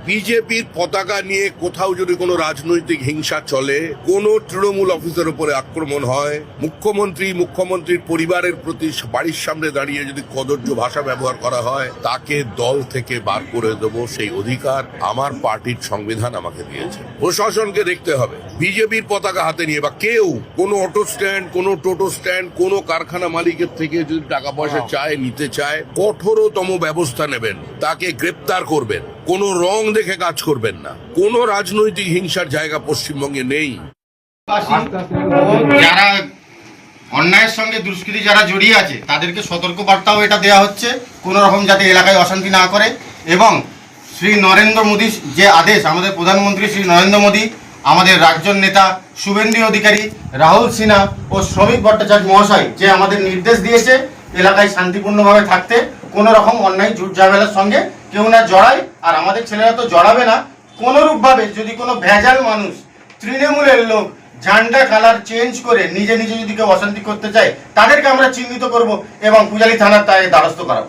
বিজেপির পতাকা নিয়ে কোথাও যদি কোনো রাজনৈতিক হিংসা চলে, কোনো তৃণমূল অফিসের উপরে আক্রমণ হয়, মুখ্যমন্ত্রীর পরিবারের প্রতি বাড়ির সামনে দাঁড়িয়ে যদি কদর্য ভাষা ব্যবহার করা হয়, তাকে দল থেকে বার করে দেবো, সেই অধিকার আমার পার্টির সংবিধান আমাকে দিয়েছে। প্রশাসনকে দেখতে হবে বিজেপির পতাকা হাতে নিয়ে বা কেউ কোনো অটো স্ট্যান্ড, কোনো টোটো স্ট্যান্ড, কোনো কারখানা মালিকের থেকে যদি টাকা পয়সা চায়, নিতে চায়, কঠোরতম ব্যবস্থা নেবেন, তাকে গ্রেপ্তার করবেন। কোনো রং দেখে কাজ করবেন না। কোনো রাজনৈতিক হিংসার জায়গা পশ্চিমবঙ্গে নেই। যারা অন্যায়ের সঙ্গে দুষ্কৃতী যারা জড়িয়ে আছে তাদেরকে সতর্ক বার্তাও এটা দেওয়া হচ্ছে, কোনো রকম যাতে এলাকায় অশান্তি না করে। এবং শ্রী নরেন্দ্র মোদী যে আদেশ, আমাদের প্রধানমন্ত্রী শ্রী নরেন্দ্র মোদী, আমাদের রাজ্য নেতা শুভেন্দু অধিকারী, রাহুল সিনহা ও শ্রমিক ভট্টাচার্য মহাশয় যে আমাদের নির্দেশ দিয়েছে এলাকায় শান্তিপূর্ণভাবে থাকতে, কোনো রকম অন্যায় ঝুট ঝামেলার সঙ্গে কেউ না জড়ায়। আর আমাদের ছেলেরা তো জড়াবে না। কোনোরূপভাবে যদি কোনো ভেজাল মানুষ, তৃণমূলের লোক ঝান্ডা কালার চেঞ্জ করে নিজে নিজে যদি কেউ অশান্তি করতে চায়, তাদেরকে আমরা চিহ্নিত করব এবং পূজালী থানার দ্বারস্থ করাবো।